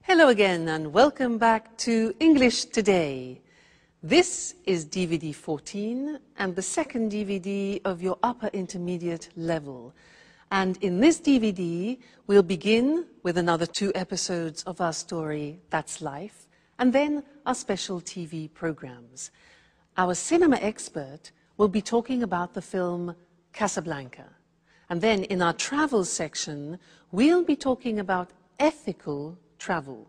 Hello again and welcome back to English Today. This is DVD 14 and the second DVD of your upper intermediate level. And in this DVD, we'll begin with another 2 episodes of our story, That's Life, and then our special TV programs. Our cinema expert will be talking about the film Casablanca. And then in our travel section, we'll be talking about ethical travel.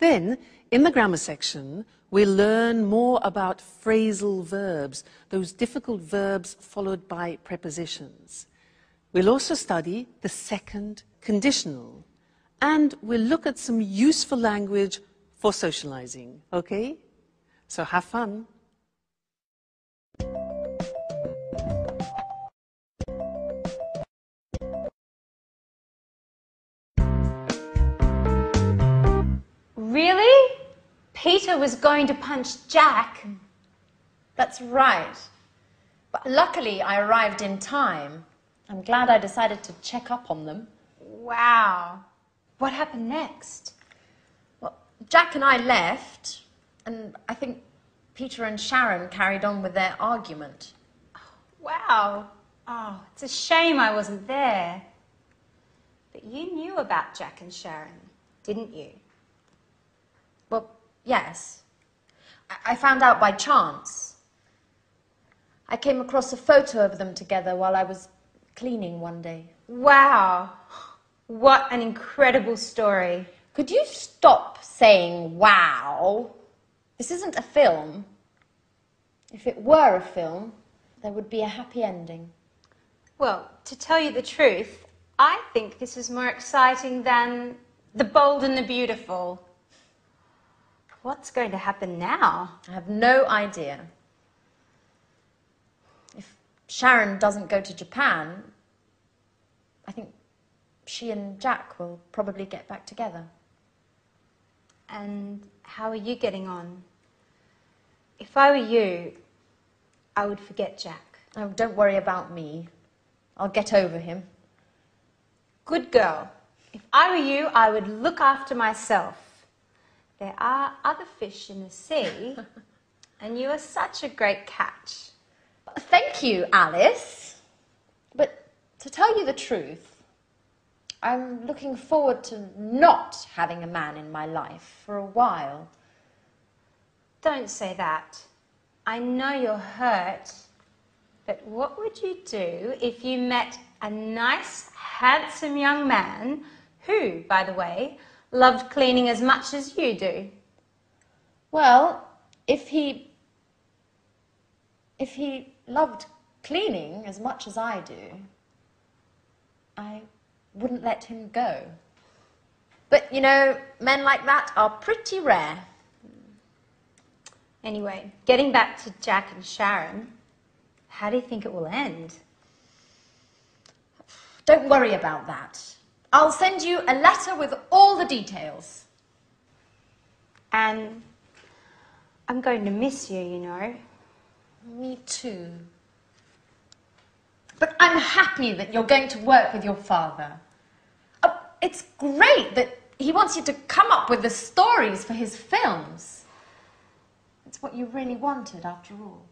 Then, in the grammar section, we'll learn more about phrasal verbs, those difficult verbs followed by prepositions. We'll also study the second conditional, and we'll look at some useful language for socializing, okay? So have fun. Really? Peter was going to punch Jack? That's right. But luckily I arrived in time. I'm glad I decided to check up on them. Wow. What happened next? Well, Jack and I left, and I think Peter and Sharon carried on with their argument. Wow. Oh, it's a shame I wasn't there. But you knew about Jack and Sharon, didn't you? Well, yes. I found out by chance. I came across a photo of them together while I was cleaning one day. Wow. What an incredible story. Could you stop saying wow? This isn't a film. If it were a film, there would be a happy ending. Well, to tell you the truth, I think this is more exciting than The Bold and the Beautiful. What's going to happen now? I have no idea. If Sharon doesn't go to Japan, I think she and Jack will probably get back together. And how are you getting on? If I were you, I would forget Jack. Oh, don't worry about me. I'll get over him. Good girl. If I were you, I would look after myself. There are other fish in the sea, and you are such a great catch. Thank you, Alice. But to tell you the truth, I'm looking forward to not having a man in my life for a while. Don't say that. I know you're hurt, but what would you do if you met a nice, handsome young man who, by the way, loved cleaning as much as you do? Well, if he loved cleaning as much as I do, I wouldn't let him go. But, you know, men like that are pretty rare. Anyway, getting back to Jack and Sharon, how do you think it will end? Don't worry about that. I'll send you a letter with all the details. And I'm going to miss you, you know. Me too. But I'm happy that you're going to work with your father. It's great that he wants you to come up with the stories for his films. It's what you really wanted, after all.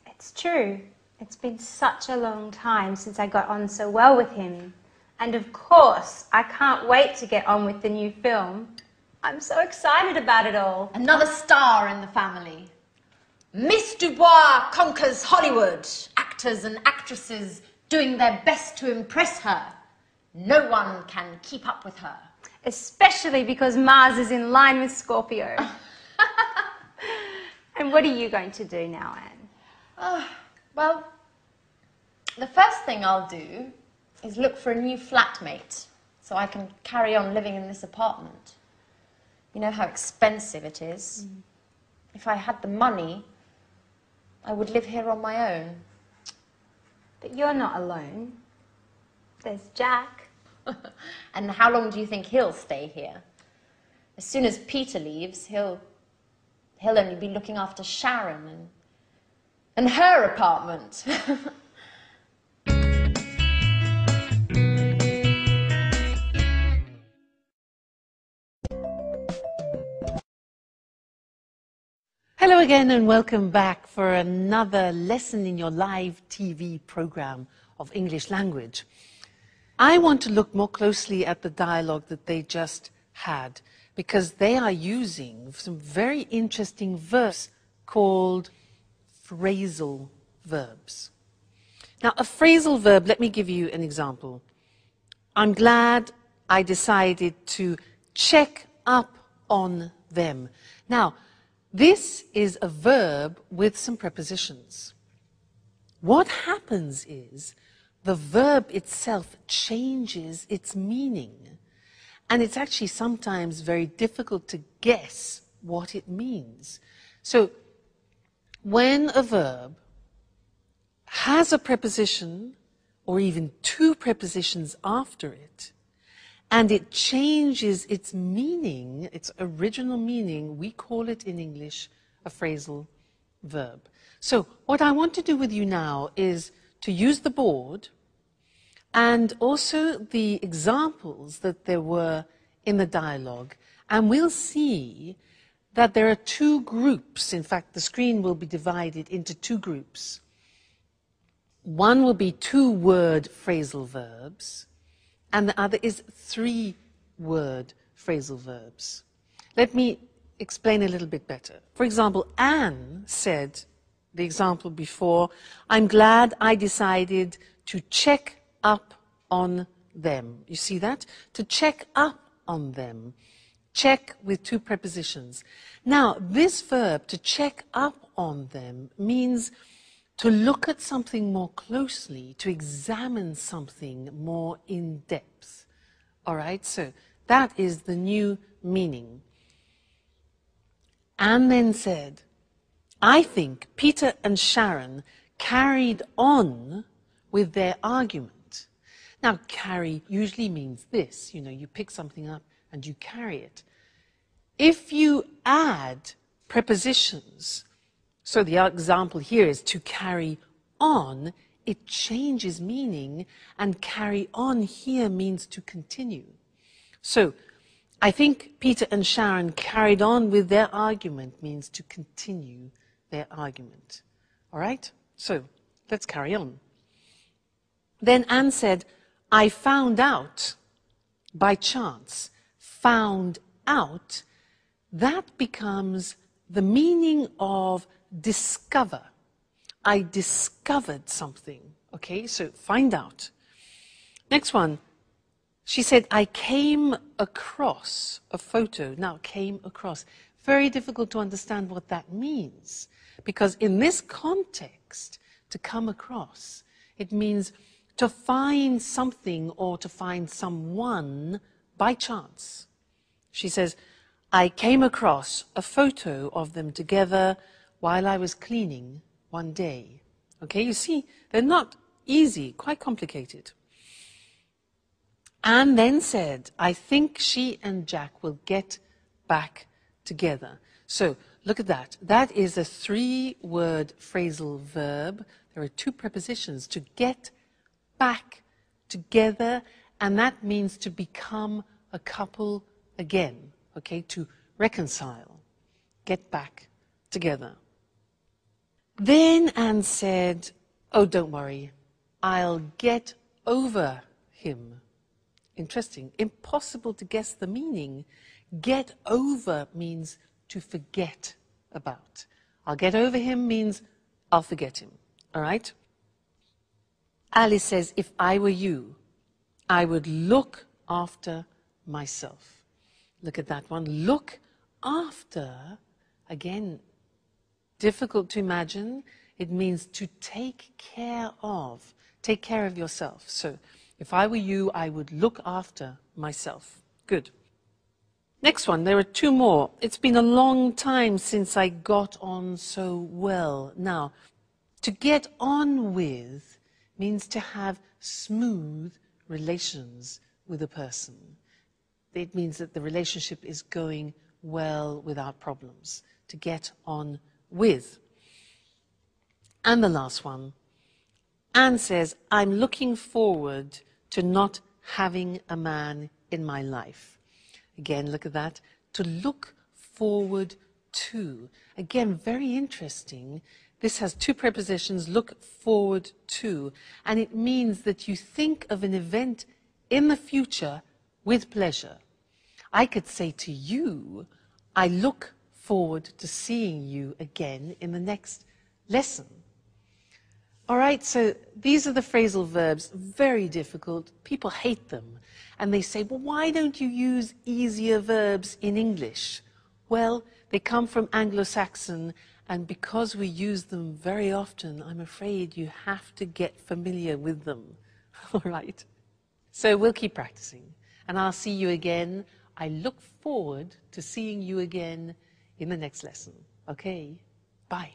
It's true. It's been such a long time since I got on so well with him. And of course, I can't wait to get on with the new film. I'm so excited about it all. Another star in the family. Miss Dubois conquers Hollywood. Actors and actresses doing their best to impress her. No one can keep up with her. Especially because Mars is in line with Scorpio. And what are you going to do now, Anne? Well, the first thing I'll do is look for a new flatmate so I can carry on living in this apartment. You know how expensive it is. If I had the money, I would live here on my own. But you're not alone. There's Jack. And how long do you think he'll stay here? As soon as Peter leaves, he'll only be looking after Sharon and her apartment. Hello again and welcome back for another lesson in your live TV program of English language. I want to look more closely at the dialogue that they just had because they are using some very interesting verbs called phrasal verbs. Now, a phrasal verb, let me give you an example. I'm glad I decided to check up on them. Now, this is a verb with some prepositions. What happens is the verb itself changes its meaning, and it's actually sometimes very difficult to guess what it means. So, when a verb has a preposition, or even two prepositions after it, and it changes its meaning, its original meaning, we call it in English a phrasal verb. So what I want to do with you now is to use the board and also the examples that there were in the dialogue, and we'll see that there are two groups. In fact, the screen will be divided into two groups. One will be two-word phrasal verbs, and the other is three-word phrasal verbs. Let me explain a little bit better. For example, Anne said, the example before, I'm glad I decided to check up on them. You see that? To check up on them. Check with two prepositions. Now, this verb, to check up on them, means to look at something more closely, to examine something more in depth. All right, so that is the new meaning. Anne then said, I think Peter and Sharon carried on with their argument. Now, carry usually means this, you pick something up and you carry it. If you add prepositions, so the example here is to carry on, it changes meaning, and carry on here means to continue. So, I think Peter and Sharon carried on with their argument means to continue their argument. All right? So, let's carry on. Then Anne said, I found out by chance. Found out, that becomes the meaning of discover. I discovered something. Okay, so find out. Next one. She said, I came across a photo. Now, came across. Very difficult to understand what that means. Because in this context, to come across, it means to find something or to find someone by chance. She says, I came across a photo of them together while I was cleaning one day. Okay, you see, they're not easy, quite complicated. Anne then said, I think she and Jack will get back together. So, look at that. That is a three-word phrasal verb. There are two prepositions, to get back together, and that means to become a couple again. Okay, to reconcile, get back together. Then Anne said, oh, don't worry, I'll get over him. Interesting, impossible to guess the meaning. Get over means to forget about. I'll get over him means I'll forget him, all right? Alice says, if I were you, I would look after myself. Look at that one. Look after, again, difficult to imagine. It means to take care of. Take care of yourself. So, if I were you, I would look after myself. Good. Next one, there are two more. It's been a long time since I got on so well. Now, to get on with means to have smooth relations with a person. It means that the relationship is going well without problems. To get on with. And the last one. Anne says, I'm looking forward to not having a man in my life. Again, look at that. To look forward to. Again, very interesting. This has two prepositions, look forward to, and it means that you think of an event in the future with pleasure. I could say to you, I look forward to seeing you again in the next lesson. All right, so these are the phrasal verbs, very difficult. People hate them. And they say, well, why don't you use easier verbs in English? Well, they come from Anglo-Saxon, and because we use them very often, I'm afraid you have to get familiar with them. All right? So we'll keep practicing, and I'll see you again. I look forward to seeing you again in the next lesson. Okay? Bye.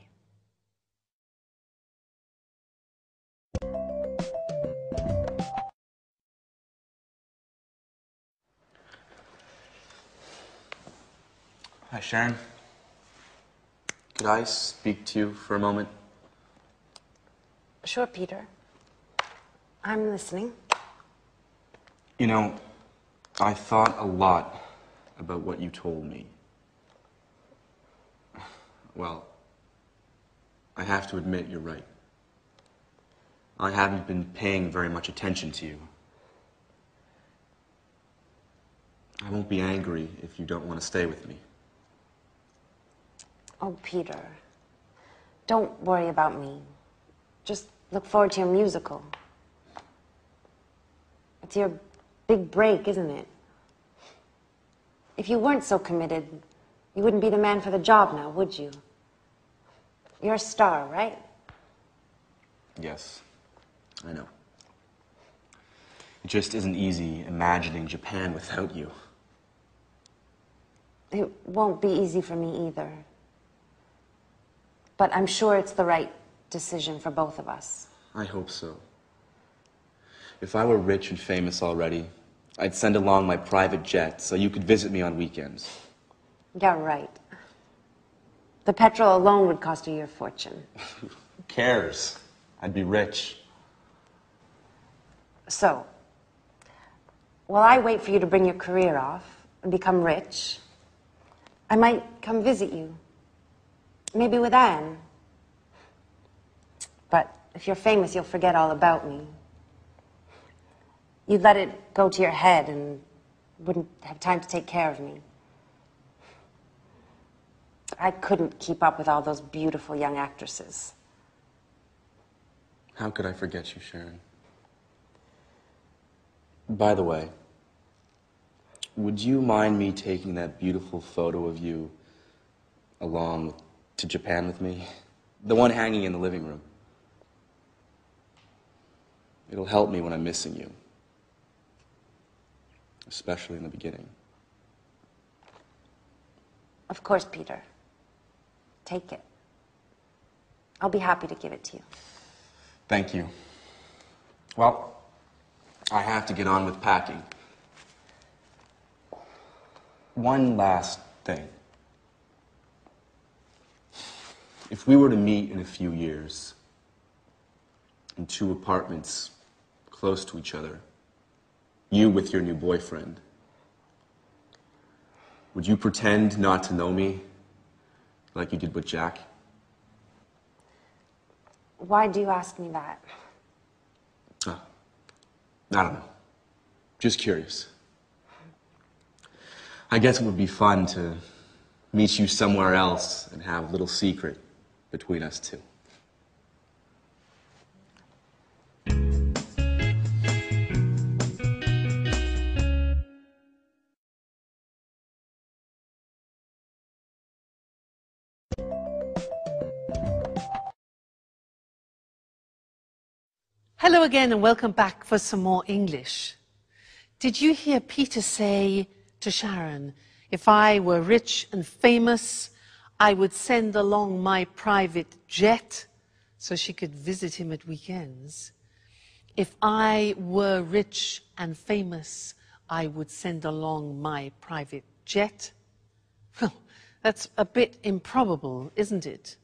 Hi, Sharon. Could I speak to you for a moment? Sure, Peter. I'm listening. You know, I thought a lot about what you told me. Well, I have to admit you're right. I haven't been paying very much attention to you. I won't be angry if you don't want to stay with me. Oh, Peter. Don't worry about me. Just look forward to your musical. It's your big break, isn't it? If you weren't so committed, you wouldn't be the man for the job now, would you? You're a star, right? Yes, I know. It just isn't easy imagining Japan without you. It won't be easy for me either. But I'm sure it's the right decision for both of us. I hope so. If I were rich and famous already, I'd send along my private jet so you could visit me on weekends. Yeah, right. The petrol alone would cost you your fortune. Who cares? I'd be rich. So, while I wait for you to bring your career off and become rich, I might come visit you. Maybe with Anne. But if you're famous, you'll forget all about me. You'd let it go to your head and wouldn't have time to take care of me. I couldn't keep up with all those beautiful young actresses. How could I forget you, Sharon? By the way, would you mind me taking that beautiful photo of you along to Japan with me? The one hanging in the living room. It'll help me when I'm missing you. Especially in the beginning. Of course, Peter. Take it. I'll be happy to give it to you. Thank you. Well, I have to get on with packing. One last thing. If we were to meet in a few years, in two apartments close to each other, you with your new boyfriend, would you pretend not to know me like you did with Jack? Why do you ask me that? I don't know. Just curious. I guess it would be fun to meet you somewhere else and have a little secret between us two. Hello again and welcome back for some more English. Did you hear Peter say to Sharon, if I were rich and famous, I would send along my private jet so she could visit him at weekends? If I were rich and famous, I would send along my private jet. Well, that's a bit improbable, isn't it?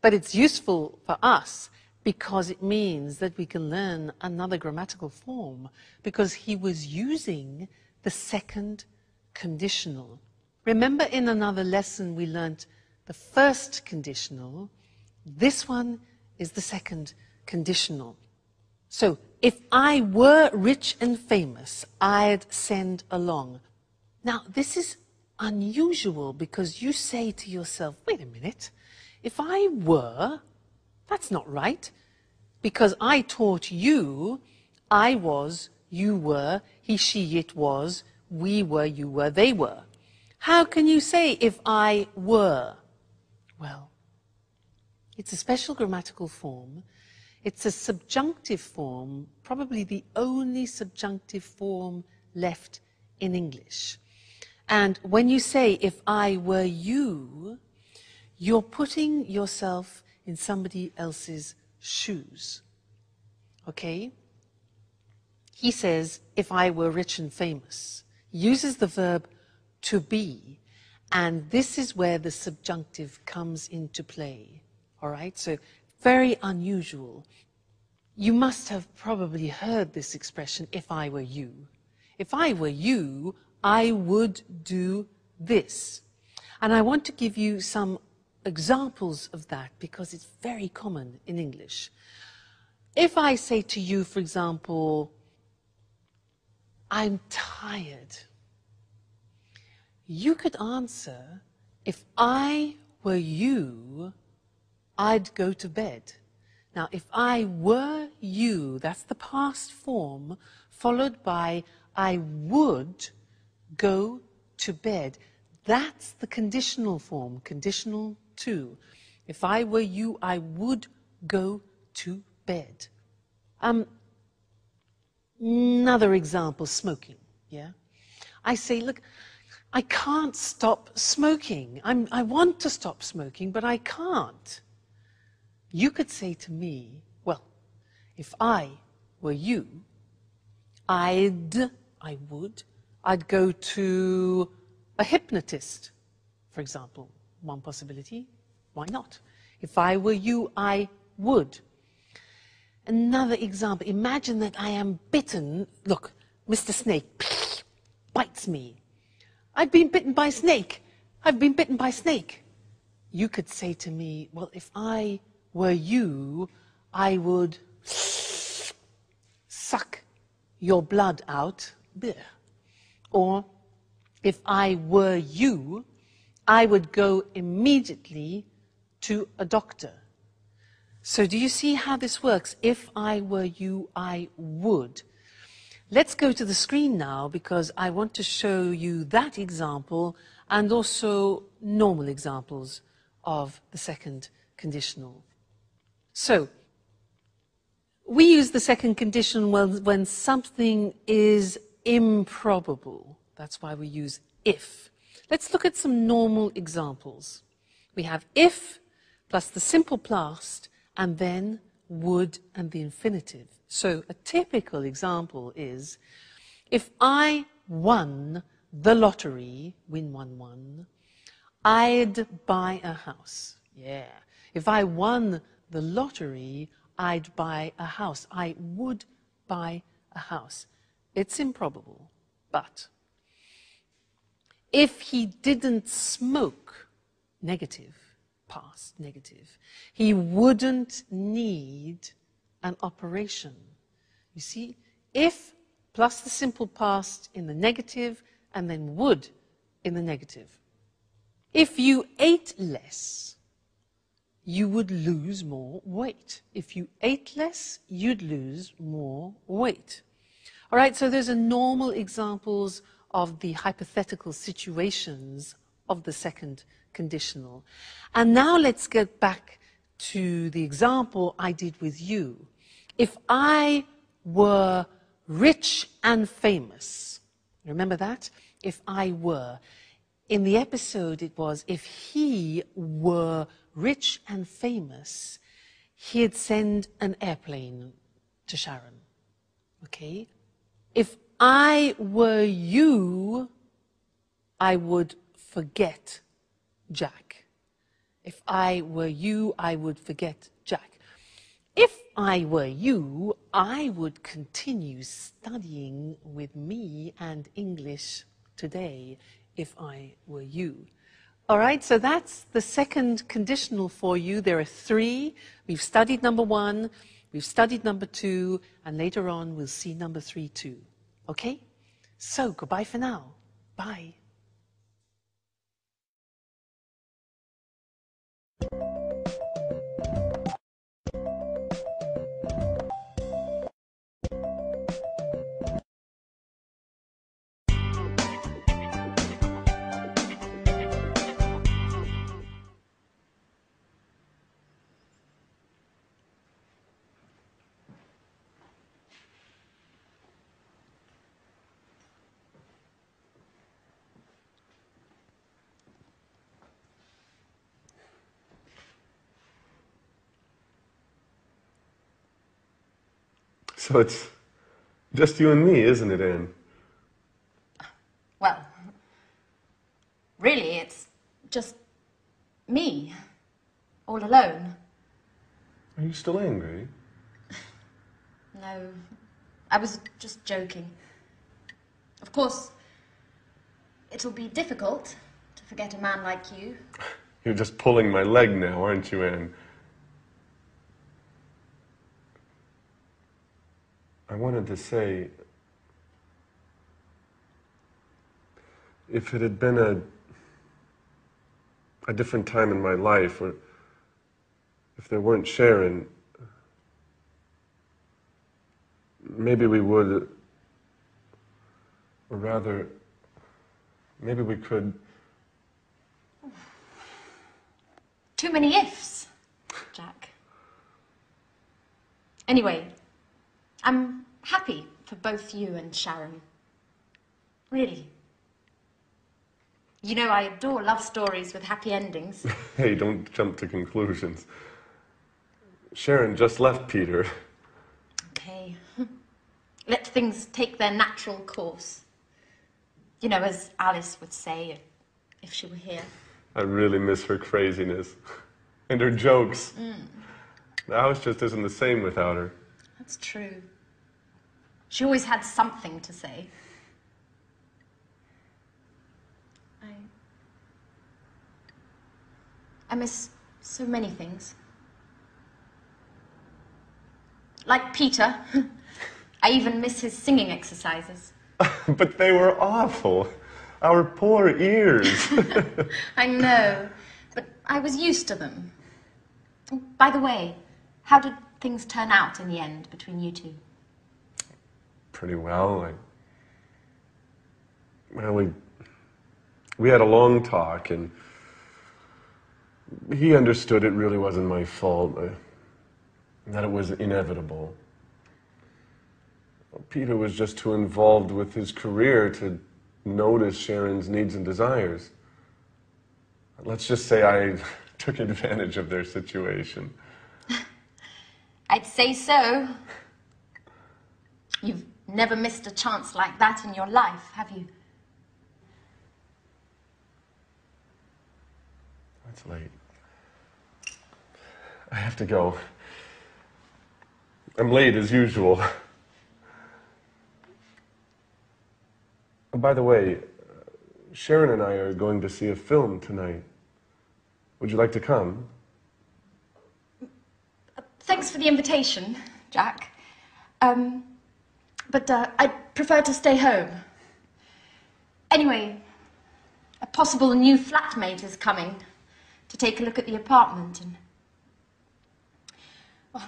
But it's useful for us because it means that we can learn another grammatical form, because he was using the second conditional. Remember in another lesson we learnt the first conditional. This one is the second conditional. So, if I were rich and famous, I'd send along. Now, this is unusual because you say to yourself, wait a minute, if I were, that's not right, because I taught you, I was, you were, he, she, it was, we were, you were, they were. How can you say if I were? Well, it's a special grammatical form. It's a subjunctive form, probably the only subjunctive form left in English. And when you say, if I were you, you're putting yourself in somebody else's shoes. Okay? He says, if I were rich and famous. He uses the verb to be, and this is where the subjunctive comes into play. All right? So, very unusual. You must have probably heard this expression, if I were you. If I were you, I would do this. And I want to give you some examples of that because it's very common in English. If I say to you, for example, I'm tired, you could answer, if I were you, I'd go to bed. Now, if I were you, that's the past form, followed by I would go to bed. That's the conditional form, conditional to. If I were you, I would go to bed. Another example, smoking, yeah? I say, look, I can't stop smoking. I want to stop smoking, but I can't. You could say to me, well, if I were you, I'd go to a hypnotist, for example. One possibility, why not? If I were you, I would. Another example, imagine that I am bitten. Look, Mr. Snake bites me. I've been bitten by a snake. I've been bitten by a snake. You could say to me, well, if I were you, I would suck your blood out. Or, if I were you, I would go immediately to a doctor. So do you see how this works? If I were you, I would. Let's go to the screen now because I want to show you that example and also normal examples of the second conditional. So, we use the second conditional when something is improbable. That's why we use if. Let's look at some normal examples. We have if plus the simple past and then would and the infinitive. So a typical example is, if I won the lottery, win 1-1, I'd buy a house. Yeah. If I won the lottery, I'd buy a house. I would buy a house. It's improbable, but if he didn't smoke, negative, past, negative, he wouldn't need an operation. You see, if plus the simple past in the negative and then would in the negative. If you ate less, you would lose more weight. If you ate less, you'd lose more weight. All right, so those are normal examples of the hypothetical situations of the second conditional. And now let's get back to the example I did with you. If I were rich and famous, remember that? If I were. In the episode it was, if he were rich and famous, he'd send an airplane to Sharon. Okay? If I were you, I would forget Jack. If I were you, I would forget Jack. If I were you, I would continue studying with me and English today, if I were you. All right, so that's the second conditional for you. There are three. We've studied number one, we've studied number two, and later on we'll see number three too. Okay? So, goodbye for now. Bye. So it's just you and me, isn't it, Anne? Well, really, it's just me, all alone. Are you still angry? No, I was just joking. Of course, it'll be difficult to forget a man like you. You're just pulling my leg now, aren't you, Anne? I wanted to say, if it had been a different time in my life, or if there weren't Sharon, maybe we would, or rather, maybe we could. Too many ifs, Jack. Anyway, I'm happy for both you and Sharon. Really. You know, I adore love stories with happy endings. Hey, don't jump to conclusions. Sharon just left Peter. Okay. Let things take their natural course. You know, as Alice would say if she were here. I really miss her craziness. And her jokes. The house just isn't the same without her. That's true. She always had something to say. I miss so many things. Like Peter. I even miss his singing exercises. But they were awful. Our poor ears. I know, but I was used to them. Oh, by the way, how did things turn out in the end between you two? Pretty well. Well, we had a long talk, and he understood it really wasn't my fault, that it was inevitable. Peter was just too involved with his career to notice Sharon's needs and desires. Let's just say I took advantage of their situation. I'd say so. You've never missed a chance like that in your life, have you? It's late. I have to go. I'm late as usual. By the way, Sharon and I are going to see a film tonight. Would you like to come? Thanks for the invitation, Jack. But I'd prefer to stay home. Anyway, a possible new flatmate is coming to take a look at the apartment, and well,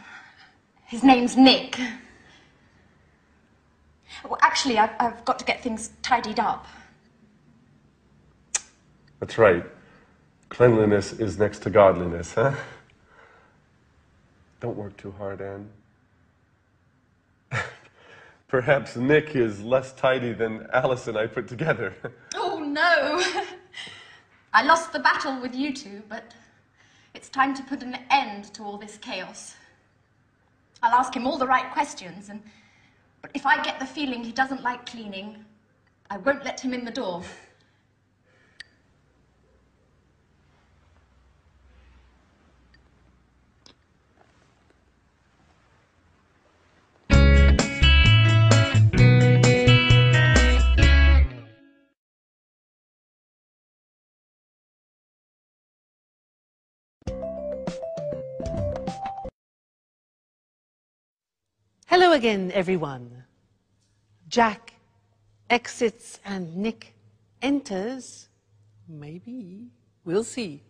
his name's Nick. Well, actually, I've got to get things tidied up. That's right. Cleanliness is next to godliness, huh? Don't work too hard, Anne. Perhaps Nick is less tidy than Alice and I put together. Oh, no. I lost the battle with you two, but it's time to put an end to all this chaos. I'll ask him all the right questions, but if I get the feeling he doesn't like cleaning, I won't let him in the door. Hello again, everyone. Jack exits and Nick enters. Maybe. We'll see.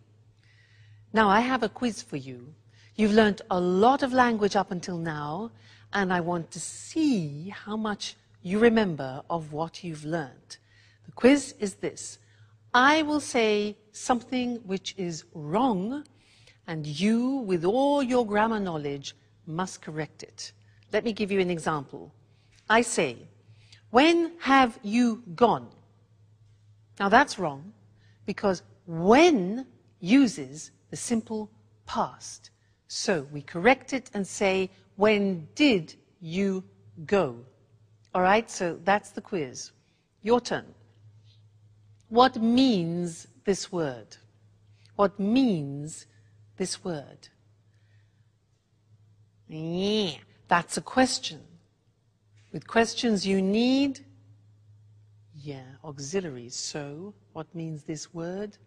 Now, I have a quiz for you. You've learnt a lot of language up until now, and I want to see how much you remember of what you've learnt. The quiz is this. I will say something which is wrong, and you, with all your grammar knowledge, must correct it. Let me give you an example. I say, when have you gone? Now that's wrong, because when uses the simple past. So we correct it and say, when did you go? All right, so that's the quiz. Your turn. What means this word? What means this word? Yeah, that's a question. With questions you need, auxiliaries. So, what means this word?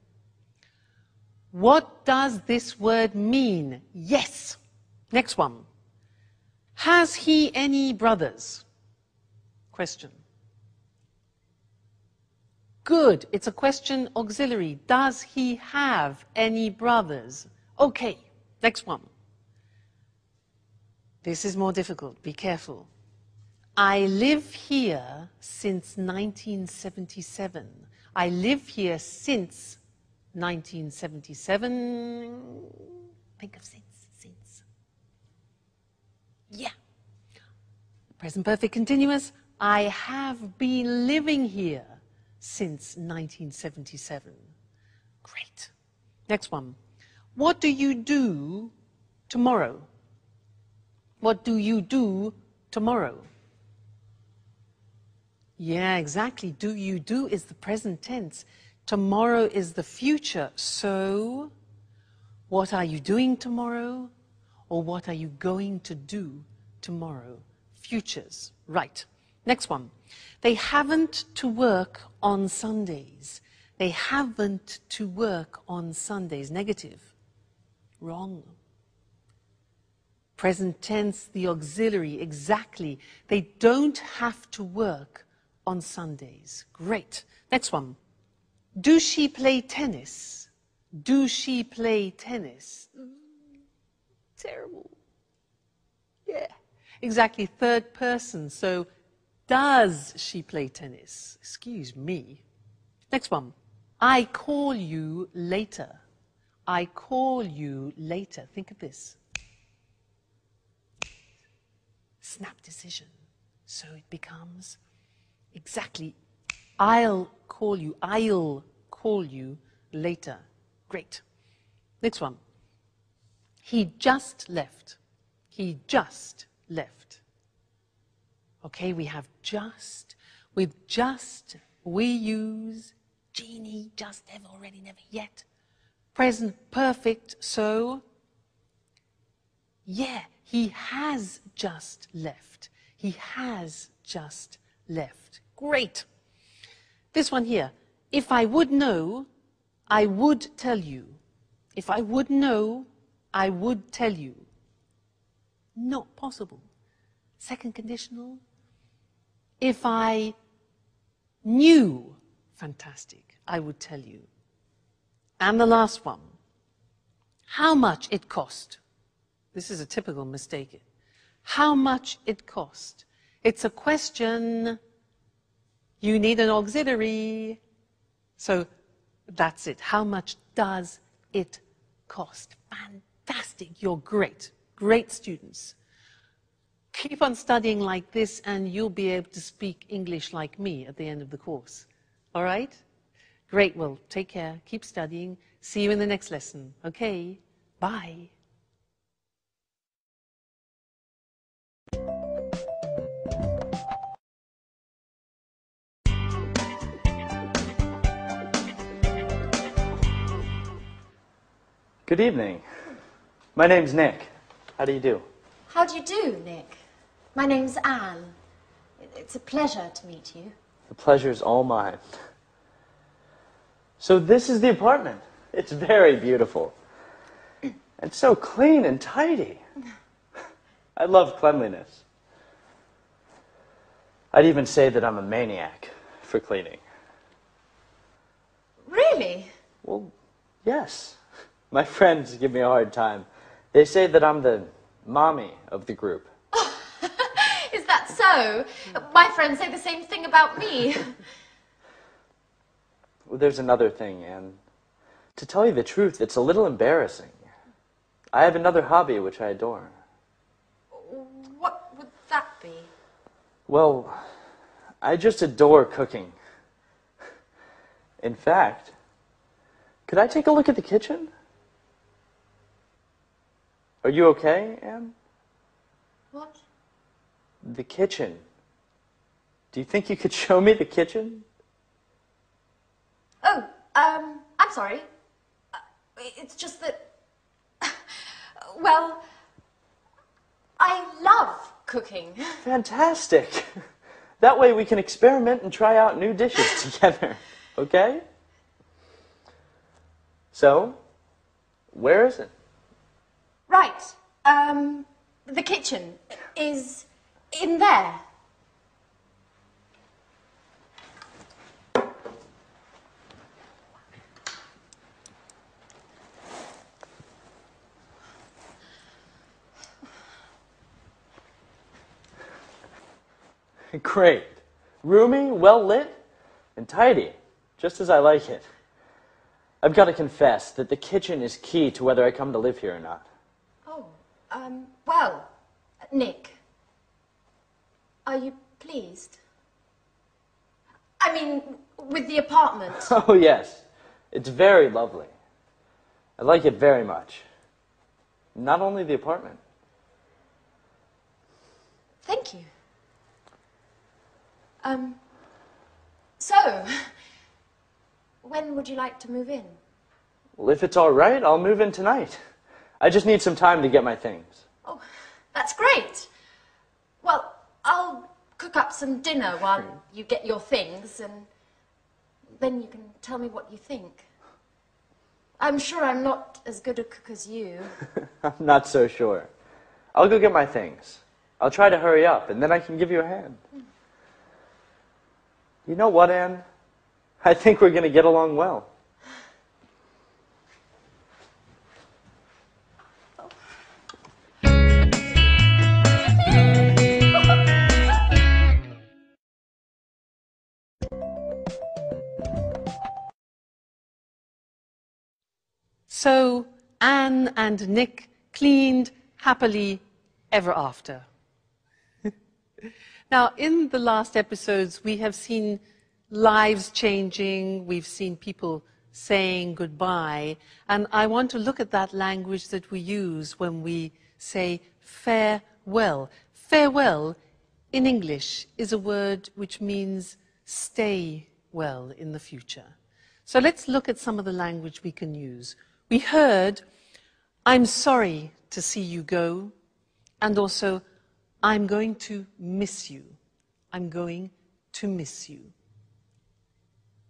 What does this word mean? Yes. Next one. Has he any brothers? Question. Good. It's a question auxiliary. Does he have any brothers? Okay. Next one. This is more difficult. Be careful. I live here since 1977. I live here since 1977. Think of since. Yeah. Present perfect continuous. I have been living here since 1977. Great. Next one. What do you do tomorrow? What do you do tomorrow? Yeah, exactly. Do you do is the present tense. Tomorrow is the future. So, what are you doing tomorrow? Or what are you going to do tomorrow? Futures. Right. Next one. They haven't to work on Sundays. They haven't to work on Sundays. Negative. Wrong. Present tense, the auxiliary. Exactly. They don't have to work on Sundays. Great. Next one. Do she play tennis? Do she play tennis? Terrible. Yeah. Exactly. Third person. So, does she play tennis? Excuse me. Next one. I call you later. I call you later. Think of this. Snap decision. So it becomes exactly, I'll call you later. Great. Next one. He just left. He just left. Okay, we have just. With just, we use genie, just, ever, already, never, yet. Present perfect, so, yeah, he has just left. He has just left. Great. This one here. If I would know, I would tell you. If I would know, I would tell you. Not possible. Second conditional. If I knew, fantastic, I would tell you. And the last one. How much it cost. This is a typical mistake. How much it cost. It's a question. You need an auxiliary. So that's it. How much does it cost? Fantastic. You're great. Great students. Keep on studying like this and you'll be able to speak English like me at the end of the course. All right? Great. Well, take care. Keep studying. See you in the next lesson. Okay? Bye. Good evening. My name's Nick. How do you do? How do you do, Nick? My name's Anne. It's a pleasure to meet you. The pleasure's all mine. So this is the apartment. It's very beautiful. And so clean and tidy. I love cleanliness. I'd even say that I'm a maniac for cleaning. Really? Well, yes. My friends give me a hard time. They say that I'm the mommy of the group. Is that so? My friends say the same thing about me. Well, there's another thing, Anne. To tell you the truth, it's a little embarrassing. I have another hobby which I adore. What would that be? Well, I just adore cooking. In fact, could I take a look at the kitchen? Are you okay, Anne? What? The kitchen. Do you think you could show me the kitchen? Oh, I'm sorry. It's just that, well, I love cooking. Fantastic. That way we can experiment and try out new dishes together, okay? So, where is it? Right. The kitchen is in there. Great. Roomy, well lit, and tidy, just as I like it. I've got to confess that the kitchen is key to whether I come to live here or not. Oh, well, Nick, are you pleased? I mean, with the apartment. Oh, yes. It's very lovely. I like it very much. Not only the apartment. Thank you. So, when would you like to move in? Well, if it's all right, I'll move in tonight. I just need some time to get my things. Oh, that's great. Well, I'll cook up some dinner while you get your things, and then you can tell me what you think. I'm sure I'm not as good a cook as you. I'm not so sure. I'll go get my things. I'll try to hurry up, and then I can give you a hand. You know what, Anne? I think we're going to get along well. So Anne and Nick cleaned happily ever after. Now, in the last episodes, we have seen lives changing, we've seen people saying goodbye, and I want to look at that language that we use when we say farewell. Farewell, in English, is a word which means stay well in the future. So let's look at some of the language we can use. We heard, I'm sorry to see you go, and also, I'm going to miss you. I'm going to miss you.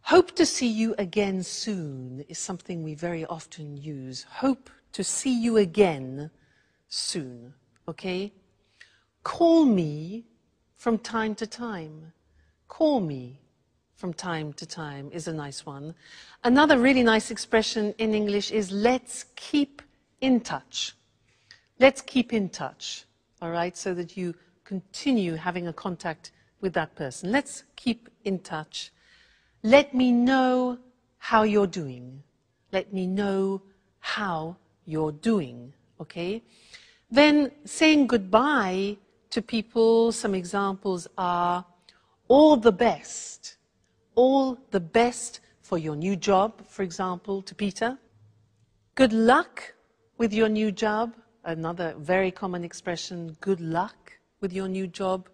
Hope to see you again soon is something we very often use. Hope to see you again soon, okay? Call me from time to time. Call me from time to time is a nice one. Another really nice expression in English is let's keep in touch. Let's keep in touch, all right, so that you continue having a contact with that person. Let's keep in touch. Let me know how you're doing. Let me know how you're doing, okay? Then saying goodbye to people, some examples are all the best. All the best for your new job, for example, to Peter. Good luck with your new job. Another very common expression, good luck with your new job.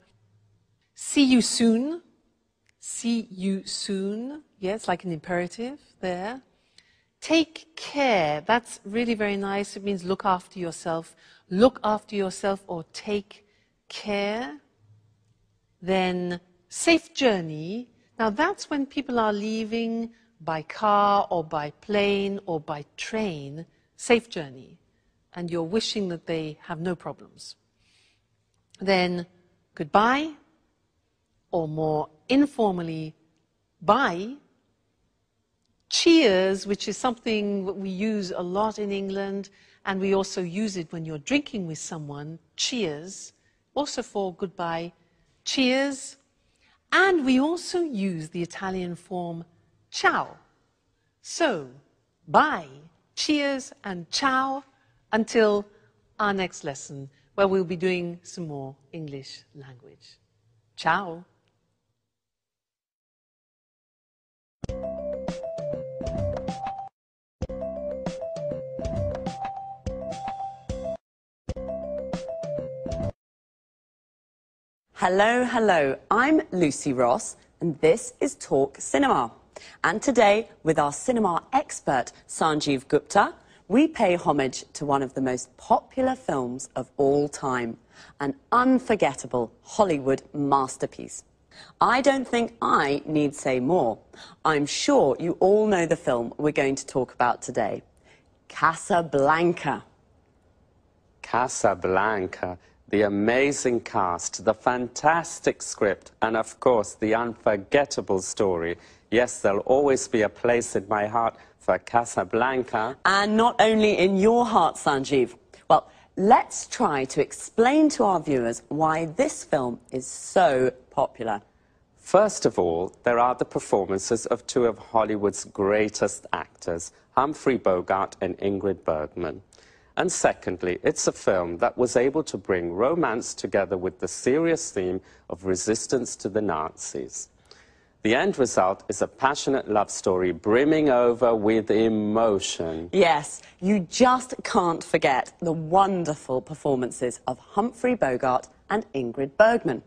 See you soon. See you soon. Yes, like an imperative there. Take care. That's really very nice. It means look after yourself. Look after yourself or take care. Then safe journey. Now that's when people are leaving by car or by plane or by train. Safe journey. And you're wishing that they have no problems. Then goodbye. or more informally, bye. Cheers, which is something that we use a lot in England, and we also use it when you're drinking with someone, cheers, also for goodbye, cheers. And we also use the Italian form ciao. So, bye, cheers, and ciao until our next lesson, where we'll be doing some more English language. Ciao. Hello, hello. I'm Lucy Ross, and this is Talk Cinema. And today, with our cinema expert, Sanjeev Gupta, we pay homage to one of the most popular films of all time, an unforgettable Hollywood masterpiece. I don't think I need say more. I'm sure you all know the film we're going to talk about today, Casablanca. Casablanca. The amazing cast, the fantastic script, and of course, the unforgettable story. Yes, there'll always be a place in my heart for Casablanca. And not only in your heart, Sanjeev. Well, let's try to explain to our viewers why this film is so popular. First of all, there are the performances of two of Hollywood's greatest actors, Humphrey Bogart and Ingrid Bergman. And secondly, it's a film that was able to bring romance together with the serious theme of resistance to the Nazis. The end result is a passionate love story brimming over with emotion. Yes, you just can't forget the wonderful performances of Humphrey Bogart and Ingrid Bergman.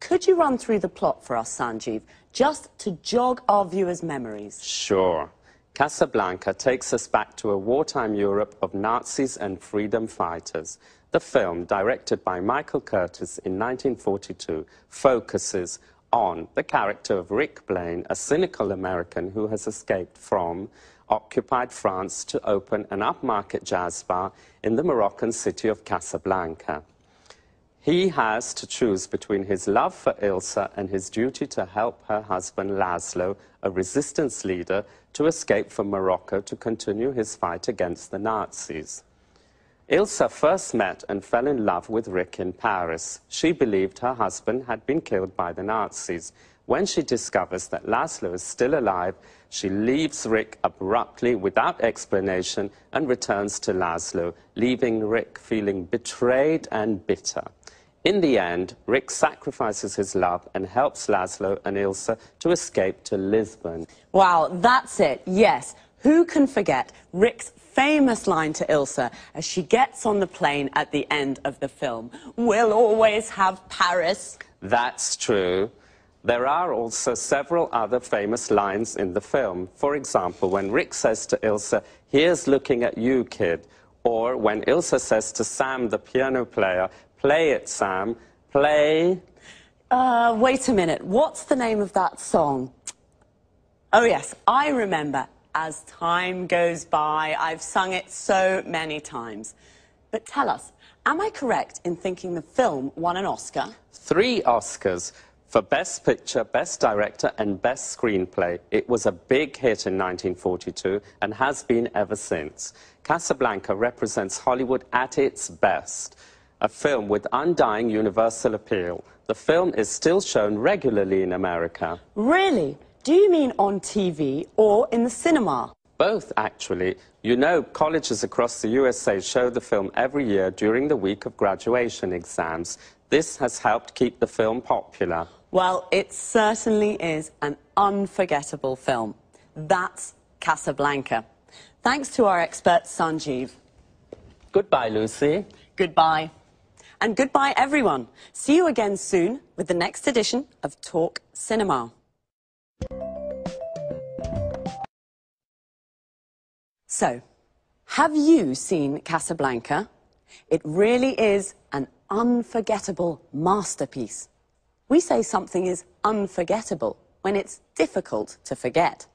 Could you run through the plot for us, Sanjeev, just to jog our viewers' memories? Sure. Casablanca takes us back to a wartime Europe of Nazis and freedom fighters. The film, directed by Michael Curtis in 1942, focuses on the character of Rick Blaine, a cynical American who has escaped from occupied France to open an upmarket jazz bar in the Moroccan city of Casablanca. He has to choose between his love for Ilsa and his duty to help her husband Laszlo, a resistance leader, to escape from Morocco to continue his fight against the Nazis. Ilsa first met and fell in love with Rick in Paris. She believed her husband had been killed by the Nazis. When she discovers that Laszlo is still alive, she leaves Rick abruptly without explanation and returns to Laszlo, leaving Rick feeling betrayed and bitter. In the end, Rick sacrifices his love and helps Laszlo and Ilsa to escape to Lisbon. Wow, that's it, yes. Who can forget Rick's famous line to Ilsa as she gets on the plane at the end of the film? "We'll always have Paris." That's true. There are also several other famous lines in the film. For example, when Rick says to Ilsa, "Here's looking at you, kid." Or when Ilsa says to Sam, the piano player, "Play it, Sam, play." Wait a minute, what's the name of that song? Oh yes, I remember. As time goes by, I've sung it so many times. But tell us, am I correct in thinking the film won an Oscar? 3 Oscars for Best Picture, Best Director and Best Screenplay. It was a big hit in 1942 and has been ever since. Casablanca represents Hollywood at its best. A film with undying universal appeal. The film is still shown regularly in America. Really? Do you mean on TV or in the cinema? Both, actually. You know, colleges across the USA show the film every year during the week of graduation exams. This has helped keep the film popular. Well, it certainly is an unforgettable film. That's Casablanca. Thanks to our expert, Sanjeev. Goodbye, Lucy. Goodbye. And goodbye, everyone. See you again soon with the next edition of Talk Cinema. So, have you seen Casablanca? It really is an unforgettable masterpiece. We say something is unforgettable when it's difficult to forget.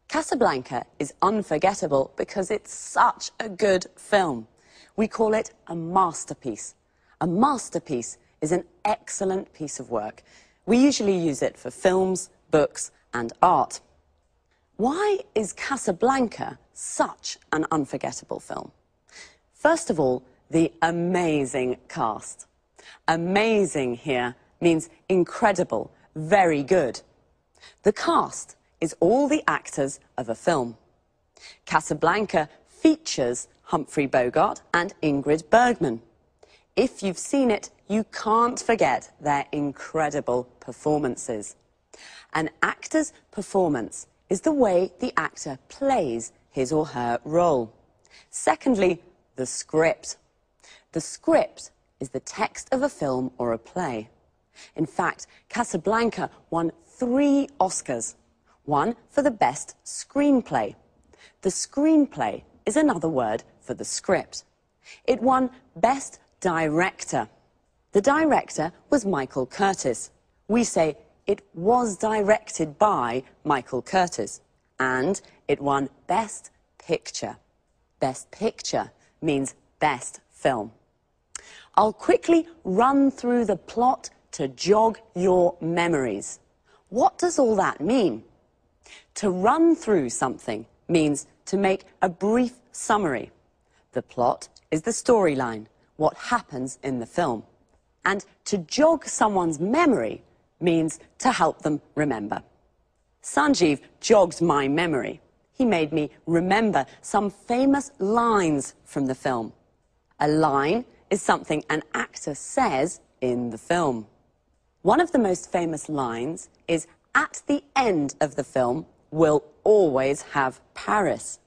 Casablanca is unforgettable because it's such a good film. We call it a masterpiece. A masterpiece is an excellent piece of work. We usually use it for films, books, and art. Why is Casablanca such an unforgettable film? First of all, the amazing cast. Amazing here means incredible, very good. The cast is all the actors of a film. Casablanca features Humphrey Bogart and Ingrid Bergman. If you've seen it, you can't forget their incredible performances. An actor's performance is the way the actor plays his or her role. Secondly, the script. The script is the text of a film or a play. In fact, Casablanca won 3 Oscars, one for the best screenplay. The screenplay is another word for the script. It won Best Director. The director was Michael Curtiz. We say it was directed by Michael Curtiz. And it won Best Picture. Best Picture means best film. I'll quickly run through the plot to jog your memories. What does all that mean? To run through something means to make a brief summary. The plot is the storyline, what happens in the film. And to jog someone's memory means to help them remember. Sanjeev jogged my memory. He made me remember some famous lines from the film. A line is something an actor says in the film. One of the most famous lines is, "At the end of the film, we'll always have Paris."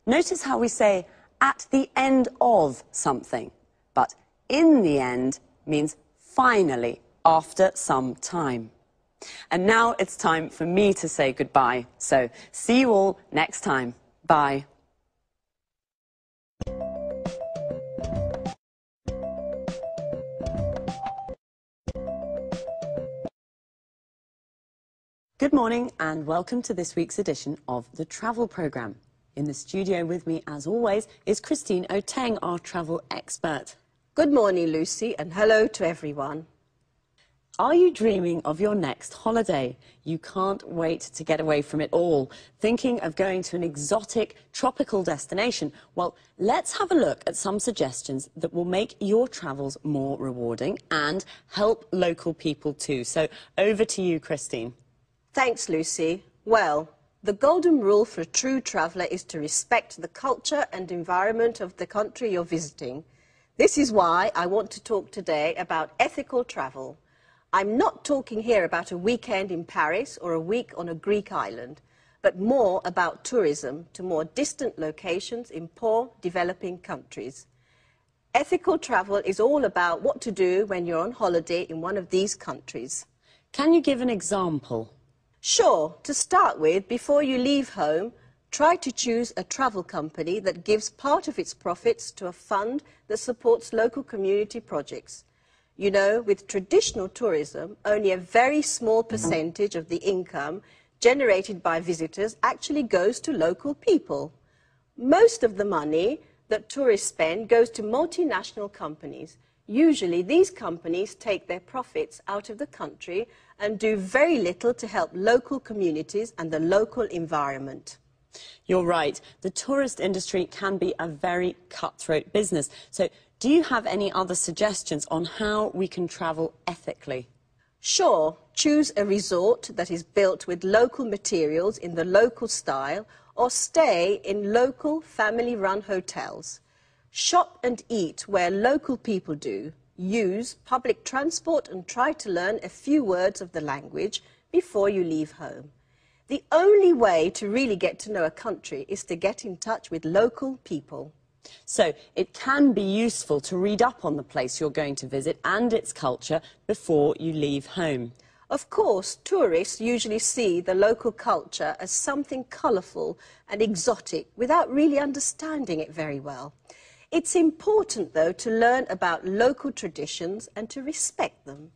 Notice how we say, "at the end of something," but "in the end" means finally, after some time. And now it's time for me to say goodbye. So, see you all next time. Bye. Good morning and welcome to this week's edition of the Travel Programme. In the studio with me, as always, is Christine Oteng, our travel expert. Good morning, Lucy, and hello to everyone. Are you dreaming of your next holiday? You can't wait to get away from it all. Thinking of going to an exotic, tropical destination? Well, let's have a look at some suggestions that will make your travels more rewarding and help local people too. So, over to you, Christine. Thanks, Lucy. Well, the golden rule for a true traveller is to respect the culture and environment of the country you're visiting. This is why I want to talk today about ethical travel. I'm not talking here about a weekend in Paris or a week on a Greek island, but more about tourism to more distant locations in poor, developing countries. Ethical travel is all about what to do when you're on holiday in one of these countries. Can you give an example? Sure. To start with, before you leave home, try to choose a travel company that gives part of its profits to a fund that supports local community projects. You know, with traditional tourism, only a very small percentage of the income generated by visitors actually goes to local people. Most of the money that tourists spend goes to multinational companies. Usually, these companies take their profits out of the country and do very little to help local communities and the local environment. You're right. The tourist industry can be a very cutthroat business. So, do you have any other suggestions on how we can travel ethically? Sure. Choose a resort that is built with local materials in the local style, or stay in local family-run hotels. Shop and eat where local people do. Use public transport and try to learn a few words of the language before you leave home. The only way to really get to know a country is to get in touch with local people. So, it can be useful to read up on the place you're going to visit and its culture before you leave home. Of course, tourists usually see the local culture as something colourful and exotic without really understanding it very well. It's important, though, to learn about local traditions and to respect them.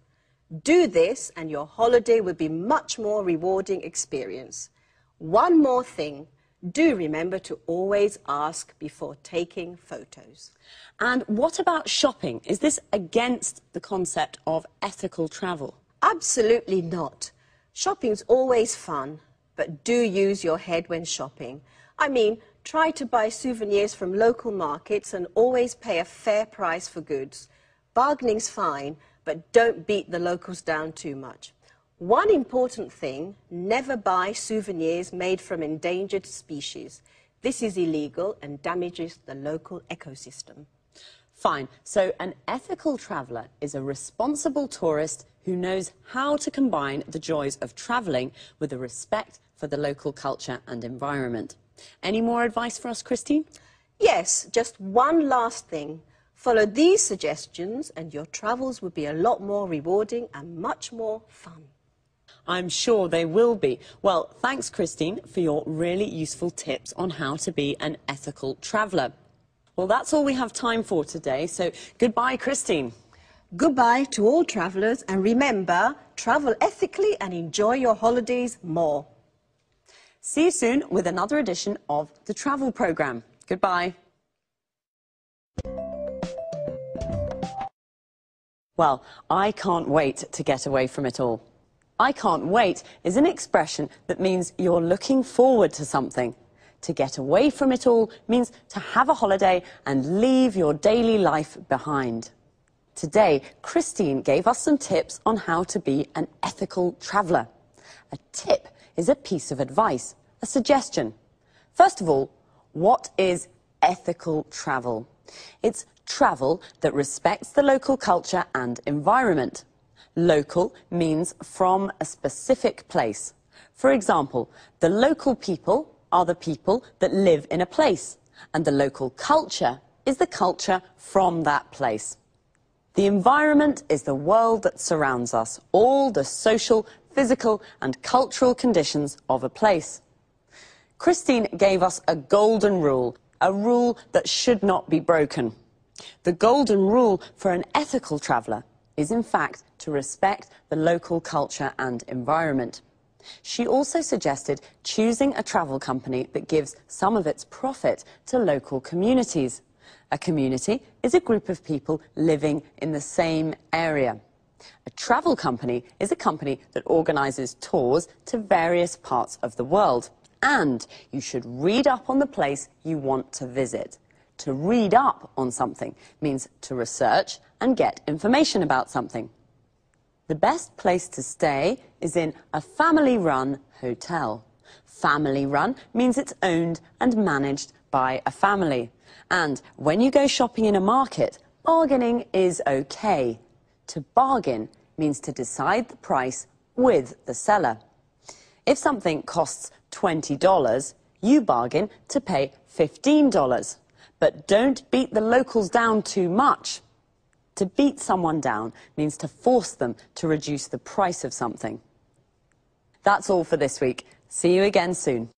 Do this and your holiday will be much more rewarding experience. One more thing. Do remember to always ask before taking photos. And what about shopping? Is this against the concept of ethical travel? Absolutely not. Shopping's always fun, but do use your head when shopping. I mean, try to buy souvenirs from local markets and always pay a fair price for goods. Bargaining's fine, but don't beat the locals down too much. One important thing, never buy souvenirs made from endangered species. This is illegal and damages the local ecosystem. Fine. So an ethical traveller is a responsible tourist who knows how to combine the joys of travelling with a respect for the local culture and environment. Any more advice for us, Christine? Yes, just one last thing. Follow these suggestions and your travels will be a lot more rewarding and much more fun. I'm sure they will be. Well, thanks, Christine, for your really useful tips on how to be an ethical traveller. Well, that's all we have time for today, so goodbye, Christine. Goodbye to all travellers, and remember, travel ethically and enjoy your holidays more. See you soon with another edition of the Travel Programme. Goodbye. Well, I can't wait to get away from it all. I can't wait is an expression that means you're looking forward to something. To get away from it all means to have a holiday and leave your daily life behind. Today, Christine gave us some tips on how to be an ethical traveller. A tip is a piece of advice, a suggestion. First of all, what is ethical travel? It's travel that respects the local culture and environment. Local means from a specific place. For example, the local people are the people that live in a place, and the local culture is the culture from that place. The environment is the world that surrounds us, all the social, physical and cultural conditions of a place. Christine gave us a golden rule, a rule that should not be broken. The golden rule for an ethical traveller is, in fact, to respect the local culture and environment. She also suggested choosing a travel company that gives some of its profit to local communities. A community is a group of people living in the same area. A travel company is a company that organises tours to various parts of the world. And you should read up on the place you want to visit. To read up on something means to research and get information about something. The best place to stay is in a family-run hotel. Family-run means it's owned and managed by a family. And when you go shopping in a market, bargaining is okay. To bargain means to decide the price with the seller. If something costs $20, you bargain to pay $15. But don't beat the locals down too much. To beat someone down means to force them to reduce the price of something. That's all for this week. See you again soon.